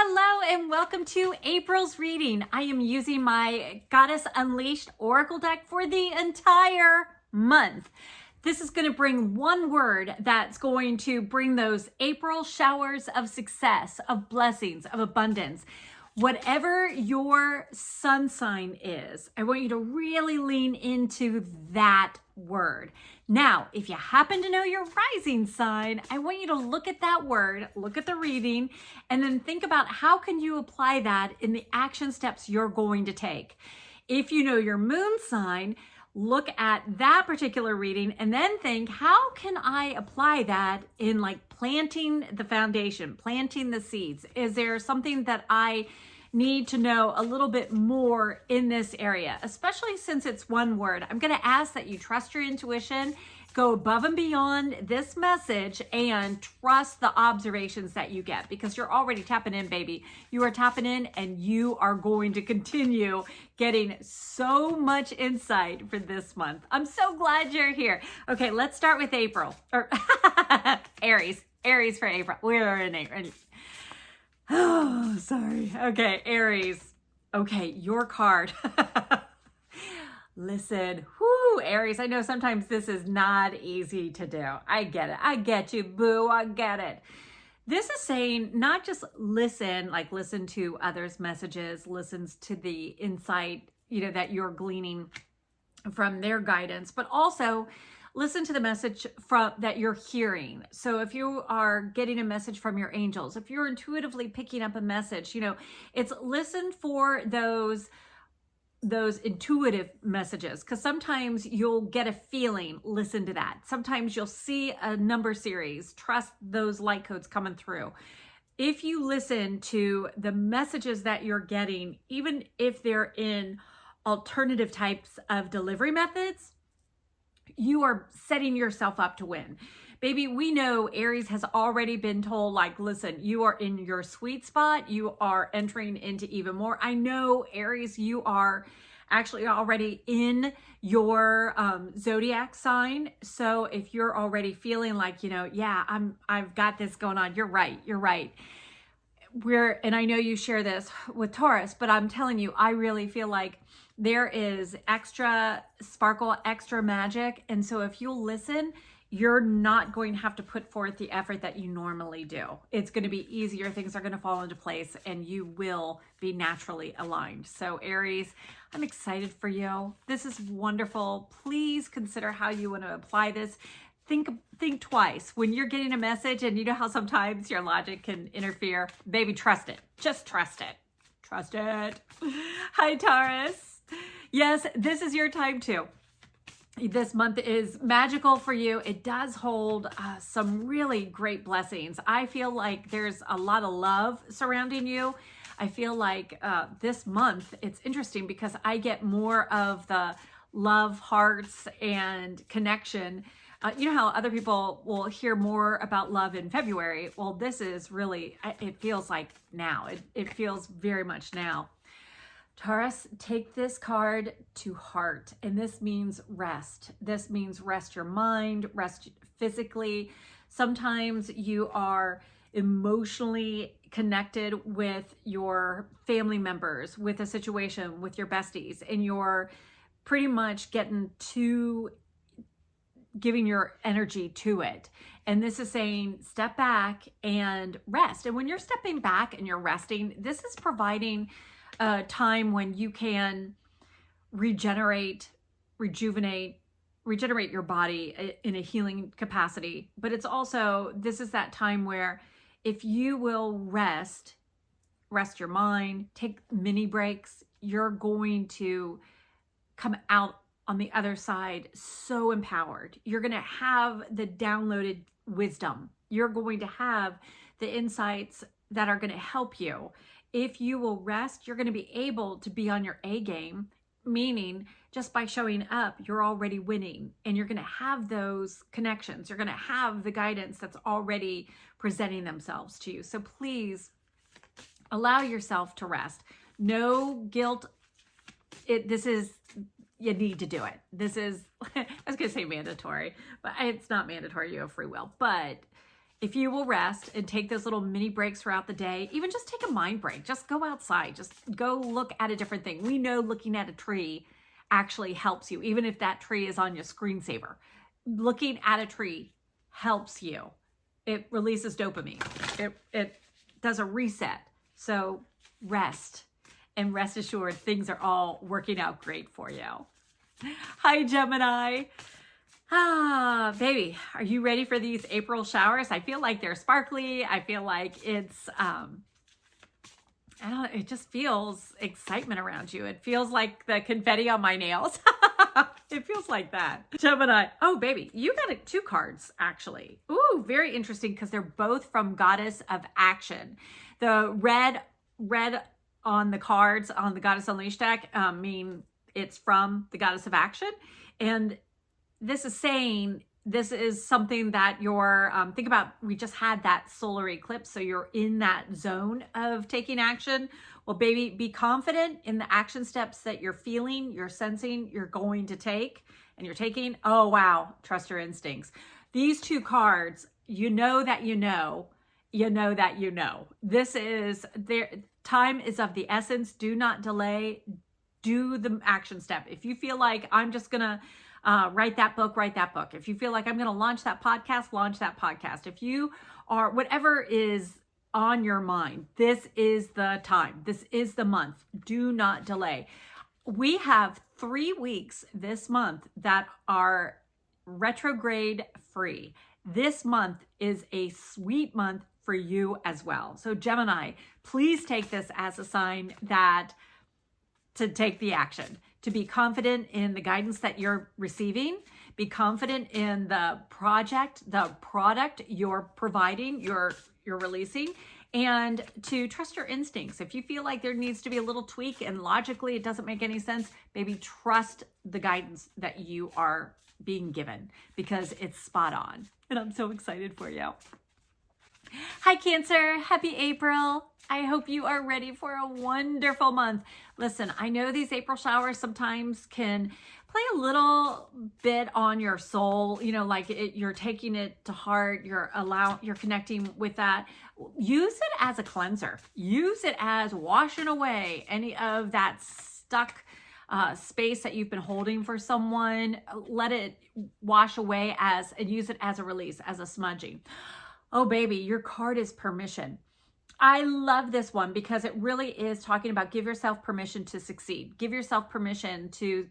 Hello and welcome to April's reading. I am using my Goddess Unleashed Oracle deck for the entire month. This is going to bring one word that's going to bring those April showers of success, of blessings, of abundance. Whatever your sun sign is, I want you to really lean into that word. Now, if you happen to know your rising sign, I want you to look at that word, look at the reading, and then think about how can you apply that in the action steps you're going to take. If you know your moon sign, look at that particular reading and then think, how can I apply that in like planting the foundation, planting the seeds? Is there something that I need to know a little bit more in this area, especially since it's one word? I'm going to ask that you trust your intuition, go above and beyond this message, and trust the observations that you get, because you're already tapping in, baby. You are tapping in, and you are going to continue getting so much insight for this month. I'm so glad you're here. Okay, let's start with April, or Aries for April. We're in April. Oh, sorry. Okay, Aries. Okay, your card. Listen, whoo, Aries, I know sometimes this is not easy to do. I get it. I get you, boo. I get it. This is saying not just listen, like listen to others' messages, listens to the insight, that you're gleaning from their guidance, but also listen to the message that you're hearing. So if you are getting a message from your angels, if you're intuitively picking up a message, it's listen for those intuitive messages, because sometimes you'll get a feeling, listen to that. Sometimes you'll see a number series, trust those light codes coming through. If you listen to the messages that you're getting, even if they're in alternative types of delivery methods, you are setting yourself up to win. Baby, we know Aries has already been told, like, listen, you are in your sweet spot. You are entering into even more. I know, Aries, you are actually already in your Zodiac sign. So if you're already feeling like, yeah, I've got this going on. You're right. And I know you share this with Taurus, but I'm telling you, I really feel like there is extra sparkle, extra magic. And so if you listen, you're not going to have to put forth the effort that you normally do. It's going to be easier. Things are going to fall into place and you will be naturally aligned. So Aries, I'm excited for you. This is wonderful. Please consider how you want to apply this. Think twice when you're getting a message, and you know how sometimes your logic can interfere. Baby, trust it. Just trust it. Trust it. Hi, Taurus. Yes, this is your time too. This month is magical for you. It does hold some really great blessings. I feel like there's a lot of love surrounding you. I feel like this month, it's interesting because I get more of the love, hearts, and connection. You know how other people will hear more about love in February? Well, this is really, it feels like now. It feels very much now. Taurus, take this card to heart, and this means rest. This means rest your mind, rest physically. Sometimes you are emotionally connected with your family members, with a situation, with your besties, and you're pretty much giving your energy to it. And this is saying step back and rest. And when you're stepping back and you're resting, this is providing a time when you can regenerate your body in a healing capacity. But it's also, this is that time where if you will rest your mind, take mini breaks, you're going to come out on the other side so empowered. You're going to have the downloaded wisdom. You're going to have the insights that are going to help you. If you will rest, you're going to be able to be on your A game, meaning just by showing up, you're already winning, and you're going to have those connections. You're going to have the guidance that's already presenting themselves to you. So please allow yourself to rest. No guilt. You need to do it. This is, I was going to say mandatory, but it's not mandatory. You have free will, but if you will rest and take those little mini breaks throughout the day, even just take a mind break, just go outside, just go look at a different thing. We know looking at a tree actually helps you, even if that tree is on your screensaver. Looking at a tree helps you. It releases dopamine. It does a reset. So rest, and rest assured things are all working out great for you. Hi, Gemini. Baby, are you ready for these April showers? I feel like they're sparkly. I feel like it's, it just feels excitement around you. It feels like the confetti on my nails. It feels like that. Gemini. Oh, baby, you got 2 cards, actually. Ooh, very interesting, because they're both from Goddess of Action. The red on the cards on the Goddess Unleashed deck mean it's from the Goddess of Action. And this is saying this is something that you're, think about, we just had that solar eclipse. So you're in that zone of taking action. Well, baby, be confident in the action steps that you're feeling, you're sensing, you're going to take, and you're taking. Oh, wow. Trust your instincts. These 2 cards, you know that you know that you know. This is their time is of the essence. Do not delay. Do the action step. If you feel like I'm just going to write that book, write that book. If you feel like I'm going to launch that podcast, launch that podcast. If you are, whatever is on your mind, this is the time. This is the month. Do not delay. We have 3 weeks this month that are retrograde free. This month is a sweet month for you as well. So Gemini, please take this as a sign that to take the action, to be confident in the guidance that you're receiving, be confident in the project, the product you're providing, you're releasing, and to trust your instincts. If you feel like there needs to be a little tweak and logically it doesn't make any sense, maybe trust the guidance that you are being given, because it's spot on. And I'm so excited for you. Hi, Cancer. Happy April. I hope you are ready for a wonderful month. Listen, I know these April showers sometimes can play a little bit on your soul, you know, like you're taking it to heart, you're connecting with that. Use it as a cleanser. Use it as washing away any of that stuck space that you've been holding for someone. Let it wash away and use it as a release, as a smudging. Oh, baby, your card is permission. I love this one because it really is talking about give yourself permission to succeed. Give yourself permission to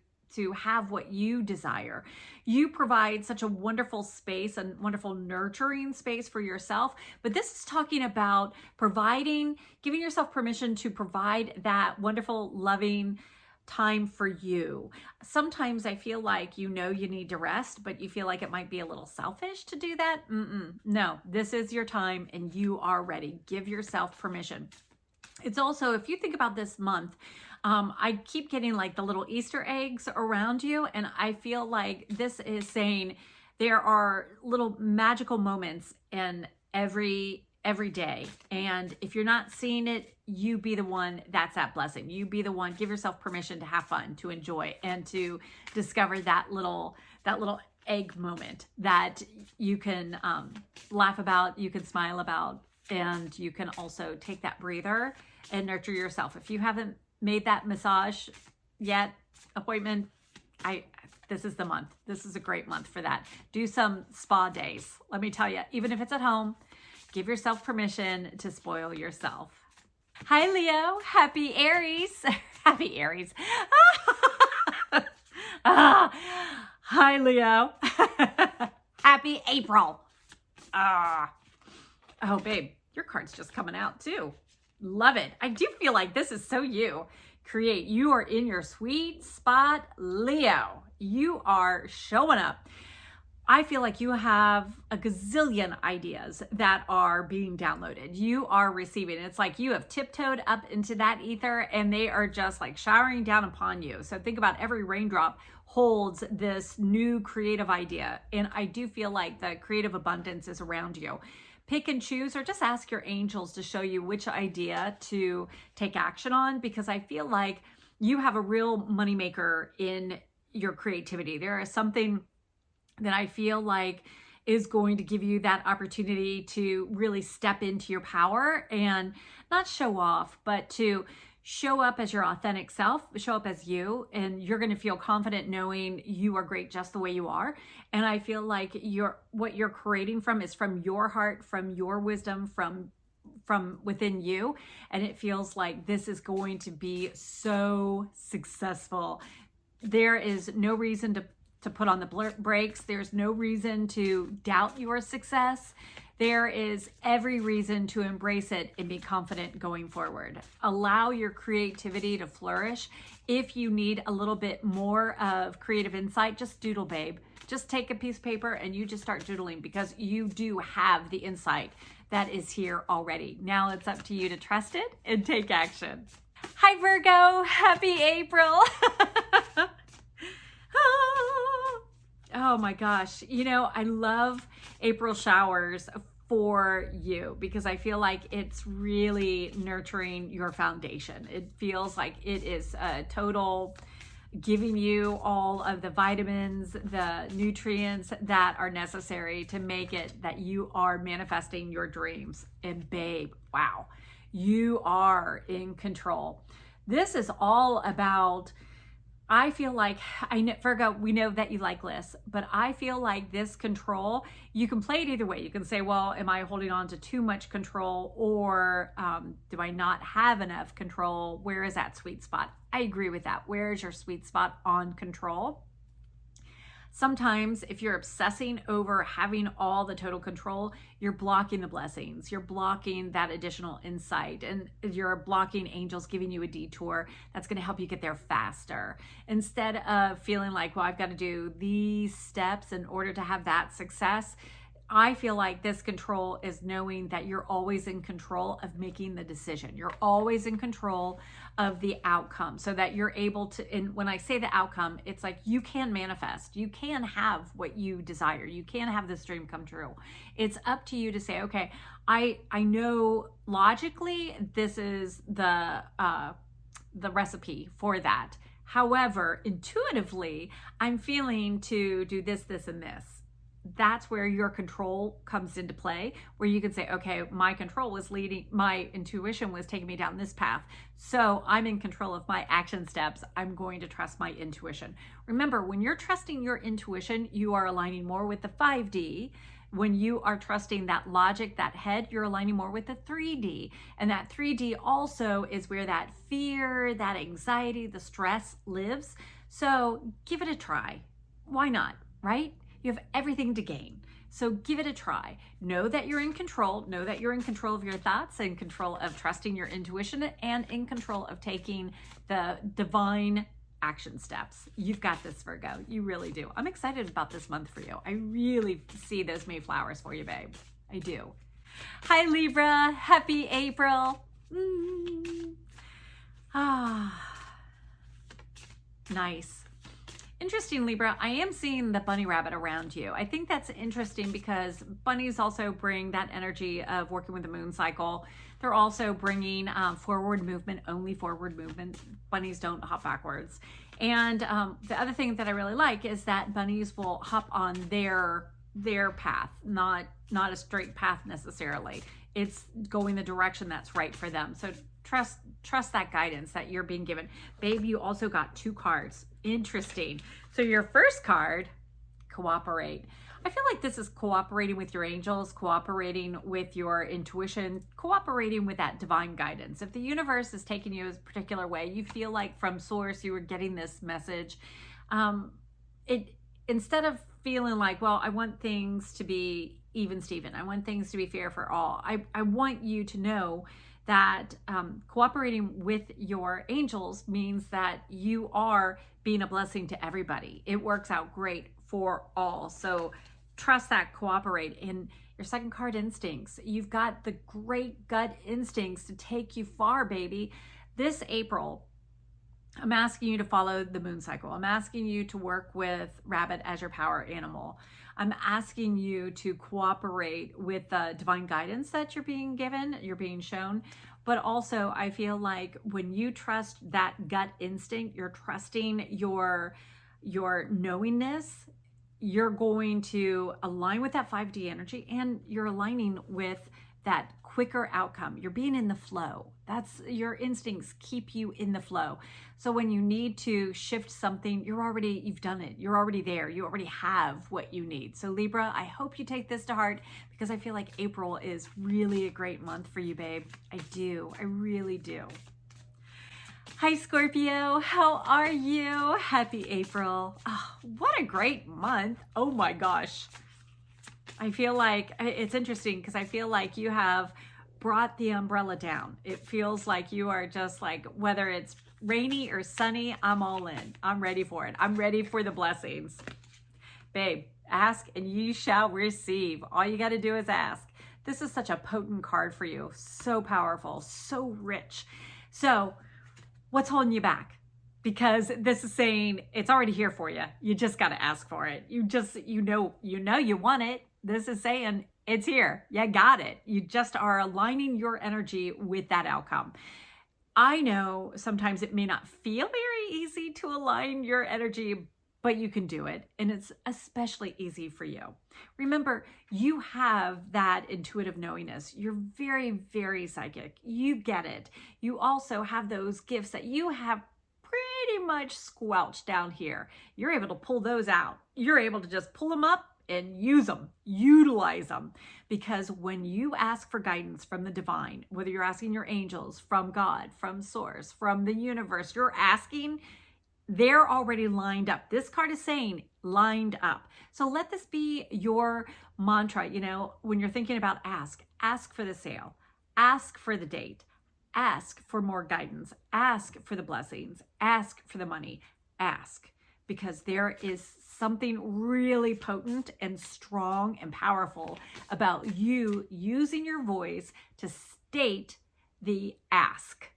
have what you desire. You provide such a wonderful space and wonderful nurturing space for yourself. But this is talking about giving yourself permission to provide that wonderful, loving time for you. Sometimes I feel like you need to rest, but you feel like it might be a little selfish to do that. No, this is your time and you are ready. Give yourself permission. It's also, if you think about this month, I keep getting like the little Easter eggs around you, and I feel like this is saying there are little magical moments in every day. And if you're not seeing it, you be the one that's that blessing. You be the one, give yourself permission to have fun, to enjoy, and to discover that little egg moment that you can laugh about, you can smile about, and you can also take that breather and nurture yourself. If you haven't made that massage yet appointment, this is the month. This is a great month for that. Do some spa days. Let me tell you, even if it's at home, give yourself permission to spoil yourself. Hi, Leo. Happy Aries. Happy Aries. Hi, Leo. Happy April. Oh, babe, your card's just coming out too. Love it. I do feel like this is so you. Create. You are in your sweet spot, Leo. You are showing up. I feel like you have a gazillion ideas that are being downloaded. You are receiving. It's like you have tiptoed up into that ether and they are just like showering down upon you. So think about every raindrop holds this new creative idea. And I do feel like the creative abundance is around you. Pick and choose, or just ask your angels to show you which idea to take action on, because I feel like you have a real moneymaker in your creativity. There is something that I feel like is going to give you that opportunity to really step into your power and not show off, but to show up as your authentic self, show up as you, and you're going to feel confident knowing you are great just the way you are. And I feel like what you're creating from is from your heart, from your wisdom, from within you. And it feels like this is going to be so successful. There is no reason to put on the brakes. There's no reason to doubt your success. There is every reason to embrace it and be confident going forward. Allow your creativity to flourish. If you need a little bit more of creative insight, just doodle, babe. Just take a piece of paper and you just start doodling, because you do have the insight that is here already. Now it's up to you to trust it and take action. Hi, Virgo. Happy April. Oh my gosh. You know, I love April showers for you because I feel like it's really nurturing your foundation. It feels like it is a total giving you all of the vitamins, the nutrients that are necessary to make it that you are manifesting your dreams. And babe, wow, you are in control. This is all about, I feel like, I know, Virgo, we know that you like lists, but I feel like this control, you can play it either way. You can say, well, am I holding on to too much control, or do I not have enough control? Where is that sweet spot? I agree with that. Where is your sweet spot on control? Sometimes if you're obsessing over having all the total control, you're blocking the blessings. You're blocking that additional insight, and you're blocking angels giving you a detour that's going to help you get there faster. Instead of feeling like, well, I've got to do these steps in order to have that success, I feel like this control is knowing that you're always in control of making the decision. You're always in control of the outcome, so that you're able to, and when I say the outcome, it's like you can manifest. You can have what you desire. You can have this dream come true. It's up to you to say, okay, I know logically this is the recipe for that. However, intuitively, I'm feeling to do this, this, and this. That's where your control comes into play, where you can say, okay, my control was leading, my intuition was taking me down this path. So I'm in control of my action steps. I'm going to trust my intuition. Remember, when you're trusting your intuition, you are aligning more with the 5D. When you are trusting that logic, that head, you're aligning more with the 3D. And that 3D also is where that fear, that anxiety, the stress lives. So give it a try. Why not, right? You have everything to gain. So give it a try. Know that you're in control. Know that you're in control of your thoughts, in control of trusting your intuition, and in control of taking the divine action steps. You've got this, Virgo. You really do. I'm excited about this month for you. I really see those Mayflowers for you, babe. I do. Hi, Libra. Happy April. Nice. Interesting, Libra. I am seeing the bunny rabbit around you. I think that's interesting because bunnies also bring that energy of working with the moon cycle. They're also bringing forward movement, only forward movement. Bunnies don't hop backwards. And the other thing that I really like is that bunnies will hop on their path, not a straight path necessarily. It's going the direction that's right for them. So trust that guidance that you're being given. Babe, you also got 2 cards. Interesting. So your first card, cooperate. I feel like this is cooperating with your angels, cooperating with your intuition, cooperating with that divine guidance. If the universe is taking you a particular way, you feel like from source you were getting this message. Instead of feeling like, well, I want things to be even Steven, I want things to be fair for all. I want you to know that cooperating with your angels means that you are being a blessing to everybody. It works out great for all. So trust that, cooperate. In your second card, instincts. You've got the great gut instincts to take you far, baby. This April, I'm asking you to follow the moon cycle. I'm asking you to work with rabbit as your power animal. I'm asking you to cooperate with the divine guidance that you're being given, you're being shown. But also, I feel like when you trust that gut instinct, you're trusting your knowingness, you're going to align with that 5D energy, and you're aligning with that quicker outcome. You're being in the flow. That's your instincts keep you in the flow. So when you need to shift something, you've done it. You're already there. You already have what you need. So Libra, I hope you take this to heart, because I feel like April is really a great month for you, babe. I do. I really do. Hi, Scorpio. How are you? Happy April. Oh, what a great month. Oh my gosh. I feel like it's interesting because I feel like you have brought the umbrella down. It feels like you are just like, whether it's rainy or sunny, I'm all in. I'm ready for it. I'm ready for the blessings. Babe, ask and you shall receive. All you got to do is ask. This is such a potent card for you. So powerful, so rich. So what's holding you back? Because this is saying it's already here for you. You just got to ask for it. You know you want it. This is saying it's here. You got it. You just are aligning your energy with that outcome. I know sometimes it may not feel very easy to align your energy, but you can do it. And it's especially easy for you. Remember, you have that intuitive knowingness. You're very, very psychic. You get it. You also have those gifts that you have pretty much squelched down here. You're able to pull those out. You're able to just pull them up and use them, utilize them. Because when you ask for guidance from the divine, whether you're asking your angels, from God, from source, from the universe, you're asking, they're already lined up. This card is saying lined up. So let this be your mantra. You know, when you're thinking about ask for the sale, ask for the date, ask for more guidance, ask for the blessings, ask for the money, ask, because there is something really potent and strong and powerful about you using your voice to state the ask.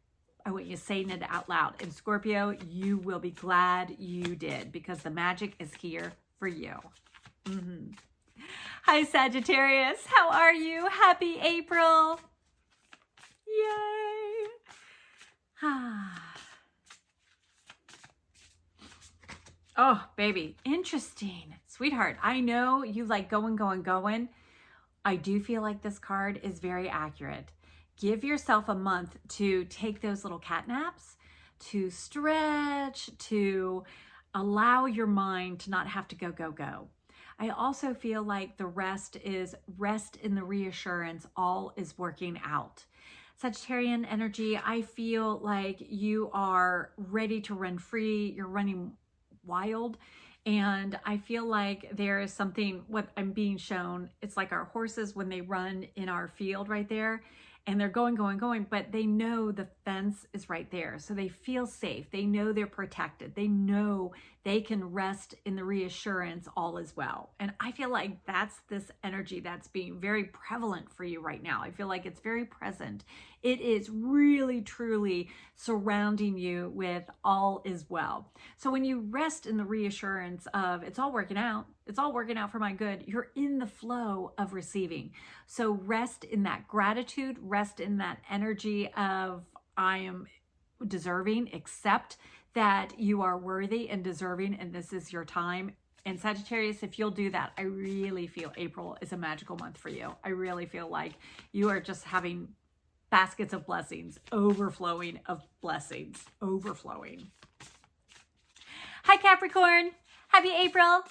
I want you saying it out loud. And Scorpio, you will be glad you did, because the magic is here for you. Hi, Sagittarius. How are you? Happy April. Yay. Oh, baby. Interesting. Sweetheart, I know you like going. I do feel like this card is very accurate. Give yourself a month to take those little cat naps, to stretch, to allow your mind to not have to go. I also feel like the rest in the reassurance, all is working out. Sagittarian energy, I feel like you are ready to run free. You're running wild. And I feel like there is something, what I'm being shown, it's like our horses when they run in our field right there, and they're going, but they know the fence is right there. So they feel safe. They know they're protected. They know they can rest in the reassurance, all is well. And I feel like that's this energy that's being very prevalent for you right now. I feel like it's very present. It is really, truly surrounding you with all is well. So when you rest in the reassurance of it's all working out for my good, you're in the flow of receiving. So rest in that gratitude, rest in that energy of I am deserving, accept that you are worthy and deserving, and this is your time. And Sagittarius, if you'll do that, I really feel April is a magical month for you. I really feel like you are just having baskets of blessings, overflowing of blessings, overflowing. Hi, Capricorn. Happy April.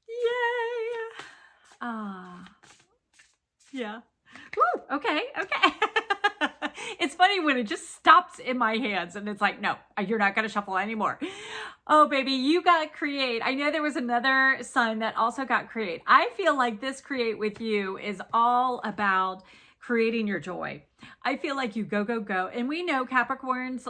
Yay. Yeah. Woo, okay. It's funny when it just stops in my hands and it's like, no, you're not going to shuffle anymore. Oh, baby, you got create. I know there was another sign that also got create. I feel like this create with you is all about creating your joy. I feel like you go. And we know Capricorns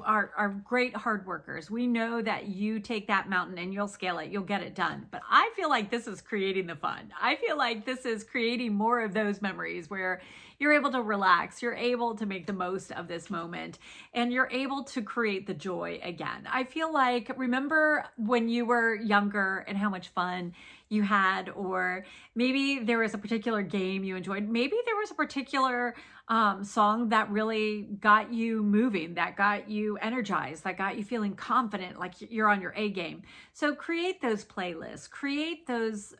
are great hard workers. We know that you take that mountain and you'll scale it. You'll get it done. But I feel like this is creating the fun. I feel like this is creating more of those memories where you're able to relax. You're able to make the most of this moment and you're able to create the joy again. I feel like, remember when you were younger and how much fun you had, or maybe there was a particular game you enjoyed. Maybe there was a particular song that really got you moving, that got you energized, that got you feeling confident, like you're on your A game. So create those playlists, create those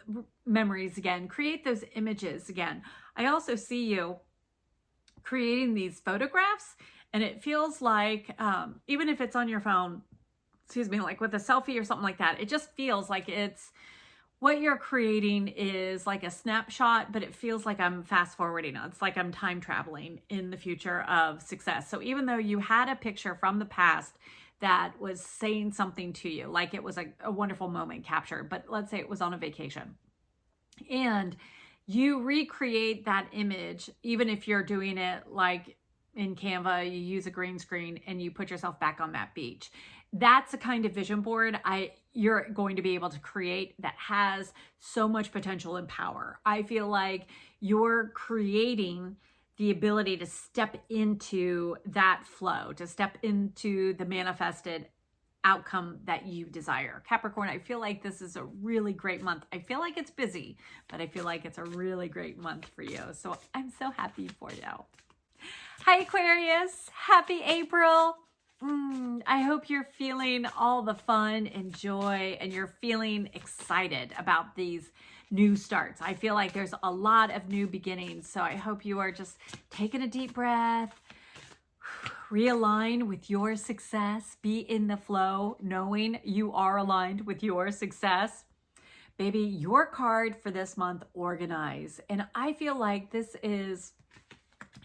memories again, create those images again. I also see you creating these photographs, and it feels like, even if it's on your phone, excuse me, like with a selfie or something like that, it just feels like it's, what you're creating is like a snapshot, but it feels like I'm fast forwarding. It's like I'm time traveling in the future of success. So even though you had a picture from the past that was saying something to you, like it was a wonderful moment captured, but let's say it was on a vacation, and you recreate that image, even if you're doing it like in Canva, you use a green screen and you put yourself back on that beach. That's the kind of vision board you're going to be able to create that has so much potential and power. I feel like you're creating the ability to step into that flow, to step into the manifested outcome that you desire. Capricorn, I feel like this is a really great month. I feel like it's busy, but I feel like it's a really great month for you. So I'm so happy for you. Hi, Aquarius. Happy April. I hope you're feeling all the fun and joy, and you're feeling excited about these new starts. I feel like there's a lot of new beginnings. So I hope you are just taking a deep breath, realign with your success, be in the flow, knowing you are aligned with your success. Baby, your card for this month, organize. And I feel like this is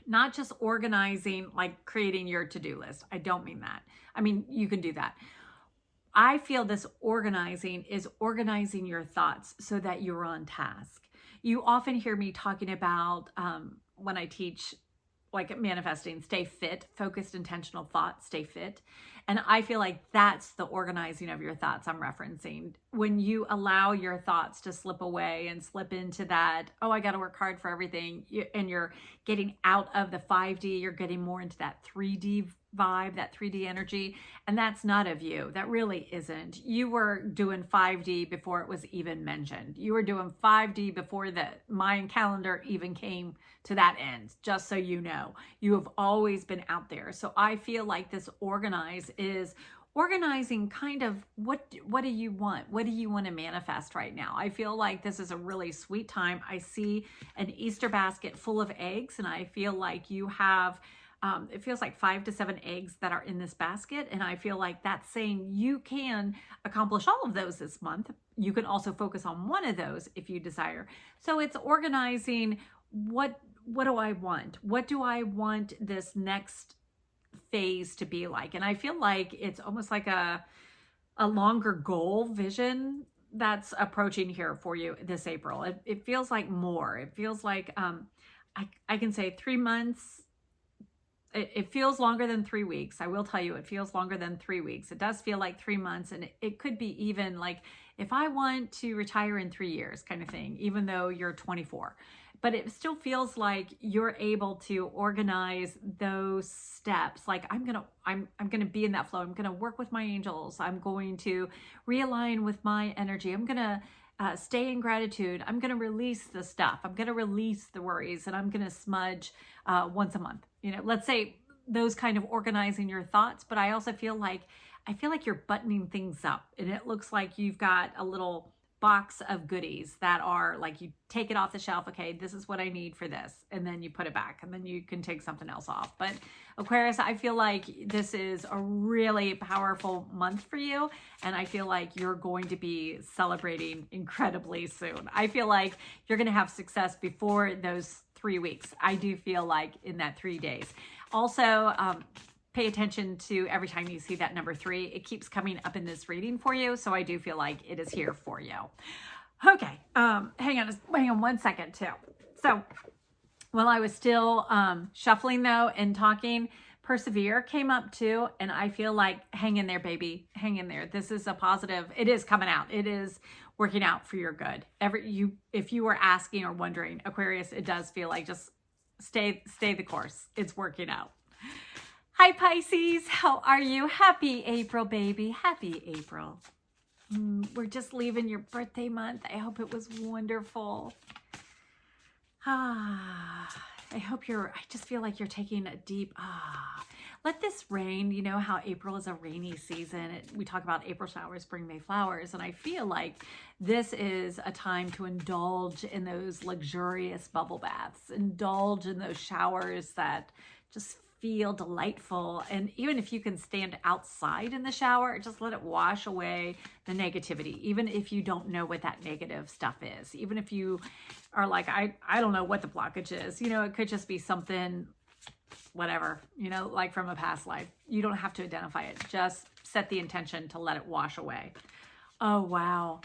not just organizing, like creating your to-do list. I don't mean that. I mean, you can do that. I feel this organizing is organizing your thoughts so that you're on task. You often hear me talking about, when I teach like manifesting, stay fit, focused, intentional thought, stay fit. And I feel like that's the organizing of your thoughts I'm referencing. When you allow your thoughts to slip away and slip into that, oh, I got to work hard for everything, and you're getting out of the 5D, you're getting more into that 3D vibe, that 3D energy. And that's not of you. That really isn't. You were doing 5D before it was even mentioned. You were doing 5D before the Mayan calendar even came to that end, just so you know. You have always been out there. So I feel like this organize is organizing kind of what do you want? What do you want to manifest right now? I feel like this is a really sweet time. I see an Easter basket full of eggs, and I feel like you have it feels like 5 to 7 eggs that are in this basket. And I feel like that's saying you can accomplish all of those this month. You can also focus on one of those if you desire. So it's organizing, what do I want? What do I want this next phase to be like? And I feel like it's almost like a longer goal vision that's approaching here for you this April. It feels like more. It feels like I can say 3 months. It feels longer than 3 weeks. I will tell you, it feels longer than 3 weeks. It does feel like 3 months, and it could be even like, if I want to retire in 3 years kind of thing, even though you're 24. But it still feels like you're able to organize those steps. Like I'm gonna be in that flow. I'm gonna work with my angels. I'm going to realign with my energy. I'm gonna stay in gratitude. I'm gonna release the stuff. I'm gonna release the worries, and I'm gonna smudge once a month. You know, let's say those kind of organizing your thoughts. But I also feel like you're buttoning things up, and it looks like you've got a little box of goodies that are like, you take it off the shelf. Okay, this is what I need for this. And then you put it back, and then you can take something else off. But Aquarius, I feel like this is a really powerful month for you. And I feel like you're going to be celebrating incredibly soon. I feel like you're going to have success before those 3 weeks. I do feel like in that 3 days. Also, pay attention to every time you see that number 3. It keeps coming up in this reading for you. So I do feel like it is here for you. Okay. Hang on 1 second too. So while I was still shuffling though and talking, Persevere came up too. And I feel like, hang in there, baby. Hang in there. This is a positive. It is coming out. It is working out for your good. If you were asking or wondering, Aquarius, it does feel like just stay the course. It's working out. Hi, Pisces. How are you? Happy April, baby. Happy April. We're just leaving your birthday month. I hope it was wonderful. I just feel like you're taking a deep, let this rain. You know how April is a rainy season. We talk about April showers bring May flowers. And I feel like this is a time to indulge in those luxurious bubble baths, indulge in those showers that just feel delightful. And even if you can stand outside in the shower, just let it wash away the negativity. Even if you don't know what that negative stuff is, even if you are like, I don't know what the blockage is, you know, it could just be something, whatever, you know, like from a past life. You don't have to identify it. Just set the intention to let it wash away. Oh, wow.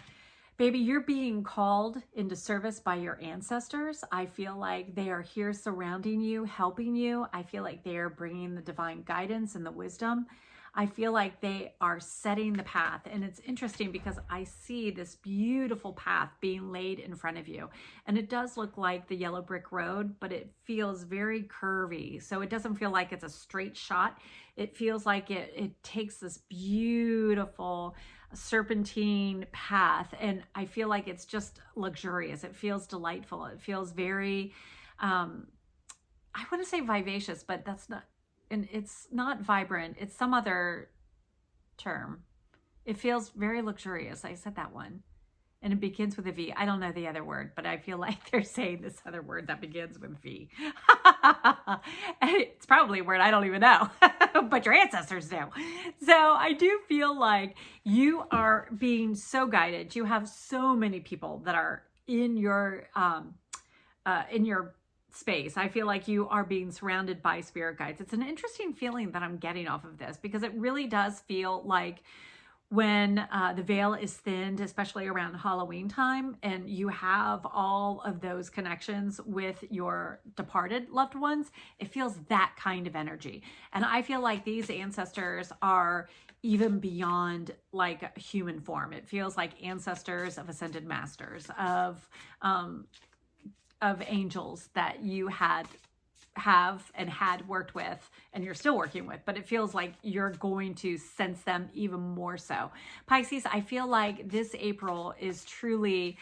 Baby, you're being called into service by your ancestors. I feel like they are here surrounding you, helping you. I feel like they are bringing the divine guidance and the wisdom. I feel like they are setting the path. And it's interesting because I see this beautiful path being laid in front of you. And it does look like the yellow brick road, but it feels very curvy. So it doesn't feel like it's a straight shot. It feels like it takes this beautiful serpentine path, and I feel like it's just luxurious. It feels delightful. It feels very I want to say vivacious, but that's not, and it's not vibrant. It's some other term. It feels very luxurious. I said that one. And it begins with a V. I don't know the other word, but I feel like they're saying this other word that begins with V. It's probably a word I don't even know, but your ancestors do. So I do feel like you are being so guided. You have so many people that are in your space. I feel like you are being surrounded by spirit guides. It's an interesting feeling that I'm getting off of this, because it really does feel like when the veil is thinned, especially around Halloween time, and you have all of those connections with your departed loved ones, it feels that kind of energy. And I feel like these ancestors are even beyond like human form. It feels like ancestors of ascended masters, of angels that you have and had worked with, and you're still working with, but it feels like you're going to sense them even more so. Pisces, I feel like this April is truly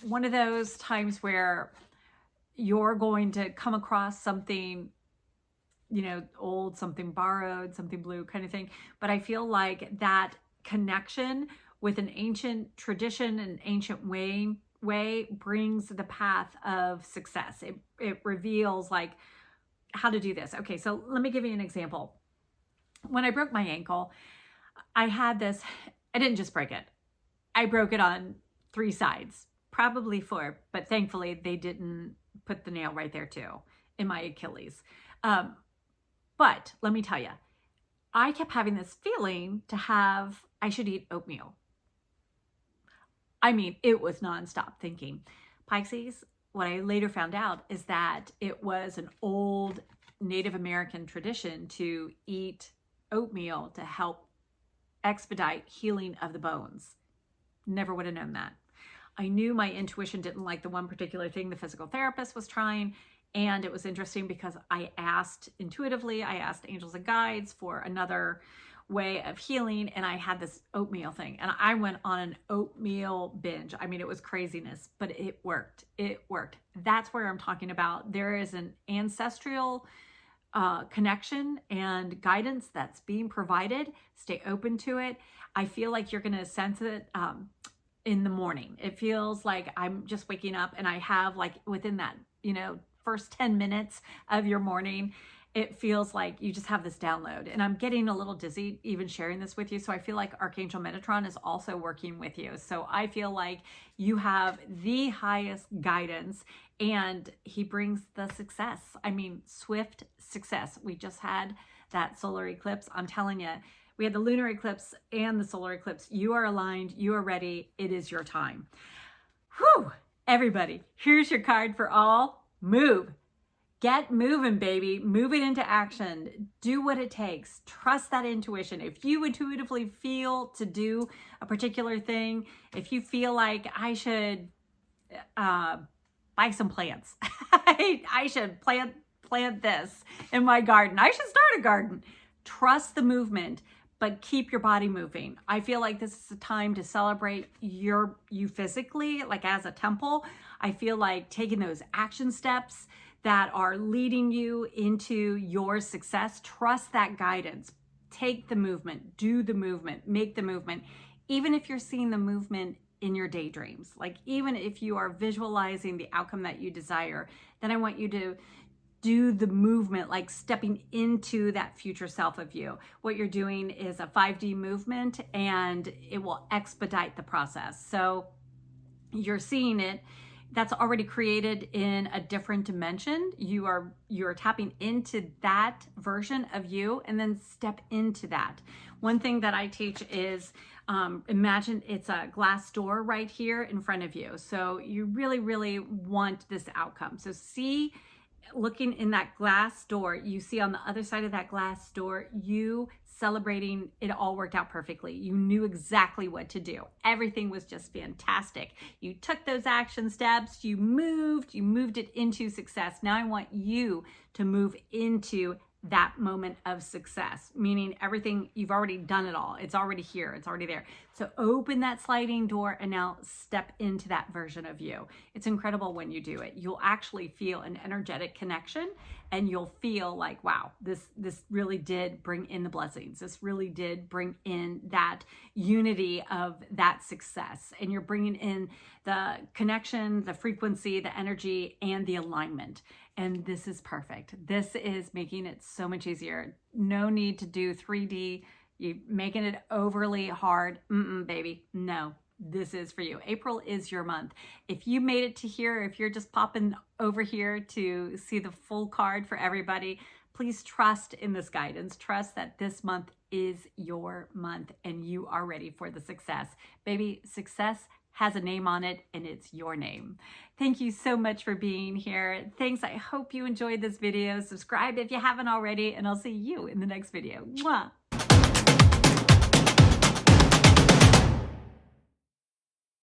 one of those times where you're going to come across something, you know, old, something borrowed, something blue kind of thing. But I feel like that connection with an ancient tradition, an ancient way brings the path of success. It reveals like how to do this. Okay, so let me give you an example. When I broke my ankle, I had this, I didn't just break it. I broke it on 3 sides, probably 4, but thankfully they didn't put the nail right there too, in my Achilles. But let me tell you, I kept having this feeling I should eat oatmeal. I mean, it was nonstop thinking. Pisces, what I later found out is that it was an old Native American tradition to eat oatmeal to help expedite healing of the bones. Never would have known that. I knew my intuition didn't like the one particular thing the physical therapist was trying. And it was interesting because I asked intuitively, I asked angels and guides for another way of healing, and I had this oatmeal thing, and I went on an oatmeal binge. I mean, it was craziness, but it worked. It worked. That's where I'm talking about. There is an ancestral connection and guidance that's being provided. Stay open to it. I feel like you're going to sense it in the morning. It feels like I'm just waking up, and I have like within that, you know, first 10 minutes of your morning, it feels like you just have this download. And I'm getting a little dizzy even sharing this with you. So I feel like Archangel Metatron is also working with you. So I feel like you have the highest guidance, and he brings the success. I mean, swift success. We just had that solar eclipse. I'm telling you, we had the lunar eclipse and the solar eclipse. You are aligned. You are ready. It is your time. Whew. Everybody, here's your card for all. Move. Get moving, baby. Move it into action. Do what it takes. Trust that intuition. If you intuitively feel to do a particular thing, if you feel like I should buy some plants, I should plant this in my garden, I should start a garden. Trust the movement, but keep your body moving. I feel like this is a time to celebrate you physically, like as a temple. I feel like taking those action steps that are leading you into your success. Trust that guidance. Take the movement, do the movement, make the movement. Even if you're seeing the movement in your daydreams, like even if you are visualizing the outcome that you desire, then I want you to do the movement, like stepping into that future self of you. What you're doing is a 5D movement, and it will expedite the process. So you're seeing it, that's already created in a different dimension. You're tapping into that version of you, and then step into that. One thing that I teach is imagine it's a glass door right here in front of you. So you really, really want this outcome. So see, looking in that glass door, you see on the other side of that glass door, you celebrating it all worked out perfectly. You knew exactly what to do. Everything was just fantastic. You took those action steps, you moved it into success. Now I want you to move into that moment of success, meaning everything, you've already done it all. It's already here. It's already there. So open that sliding door and now step into that version of you. It's incredible when you do it. You'll actually feel an energetic connection, and you'll feel like, wow, this really did bring in the blessings. This really did bring in that unity of that success. And you're bringing in the connection, the frequency, the energy, and the alignment. And this is perfect. This is making it so much easier. No need to do 3D. You're making it overly hard. Baby, no. This is for you. April is your month. If you made it to here, if you're just popping over here to see the full card for everybody, please trust in this guidance. Trust that this month is your month and you are ready for the success. Baby, success has a name on it, and it's your name. Thank you so much for being here. Thanks. I hope you enjoyed this video. Subscribe if you haven't already, and I'll see you in the next video. Mwah!